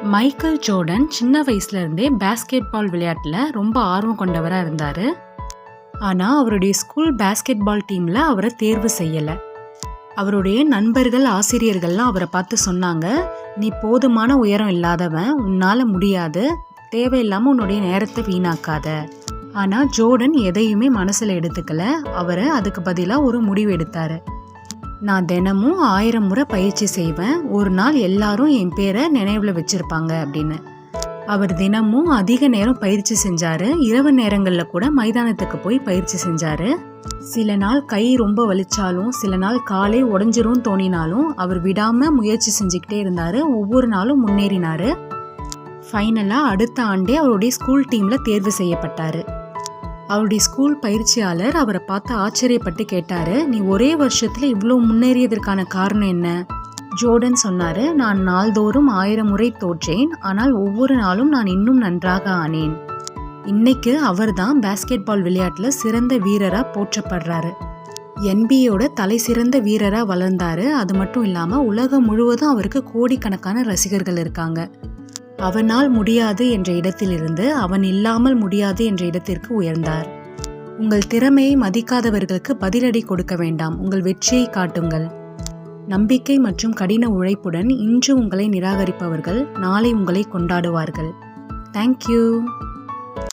Michael Jordan சின்ன வயசுல இருந்தே பேஸ்கெட் பால் விளையாட்டுல ரொம்ப ஆர்வம் கொண்டவராக இருந்தார். ஆனால் அவருடைய ஸ்கூல் பேஸ்கெட் பால் டீமில் அவரை தேர்வு செய்யலை. அவருடைய நண்பர்கள் ஆசிரியர்கள்லாம் அவரை பார்த்து சொன்னாங்க, நீ போதுமான உயரம் இல்லாதவன், உன்னால் முடியாது, தேவையில்லாமல் உன்னுடைய நேரத்தை வீணாக்காத. ஆனால் ஜோர்டன் எதையுமே மனசில் எடுத்துக்கல. அவர் அதுக்கு பதிலாக ஒரு முடிவு எடுத்தார். நான் தினமும் 1000 முறை பயிற்சி செய்வேன், ஒரு நாள் எல்லாரும் என் பேரை நினைவில் வச்சுருப்பாங்க அப்படின்னு. அவர் தினமும் அதிக நேரம் பயிற்சி செஞ்சார். இரவு நேரங்களில் கூட மைதானத்துக்கு போய் பயிற்சி செஞ்சார். சில நாள் கை ரொம்ப வலிச்சாலும், சில நாள் காலே உடஞ்சிரும் தோணினாலும் அவர் விடாமல் முயற்சி செஞ்சுக்கிட்டே இருந்தார். ஒவ்வொரு நாளும் முன்னேறினார். ஃபைனலாக அடுத்த ஆண்டே அவருடைய ஸ்கூல் டீமில் தேர்வு செய்யப்பட்டார். அவருடைய ஸ்கூல் பயிற்சியாளர் அவரை பார்த்து ஆச்சரியப்பட்டு கேட்டார், நீ ஒரே வருஷத்தில் இவ்வளோ முன்னேறியதற்கான காரணம் என்ன? ஜோர்டன் சொன்னார், நான் நாள்தோறும் 1000 முறை தோற்றேன், ஆனால் ஒவ்வொரு நாளும் நான் இன்னும் நன்றாக ஆனேன். இன்னைக்கு அவர் தான் பேஸ்கெட் பால் விளையாட்டில் சிறந்த வீரராக போற்றப்படுறாரு. NBA தலை சிறந்த வீரராக வளர்ந்தாரு. அது மட்டும் இல்லாமல் உலகம் முழுவதும் அவருக்கு கோடிக்கணக்கான ரசிகர்கள் இருக்காங்க. அவனால் முடியாது என்ற இடத்திலிருந்து அவன் இல்லாமல் முடியாது என்ற இடத்திற்கு உயர்ந்தார். உங்கள் திறமையை மதிக்காதவர்களுக்கு பதிலடி கொடுக்க வேண்டாம், உங்கள் வெற்றியை காட்டுங்கள். நம்பிக்கை மற்றும் கடின உழைப்புடன் இன்று உங்களை நிராகரிப்பவர்கள் நாளை உங்களை கொண்டாடுவார்கள். தேங்க்யூ.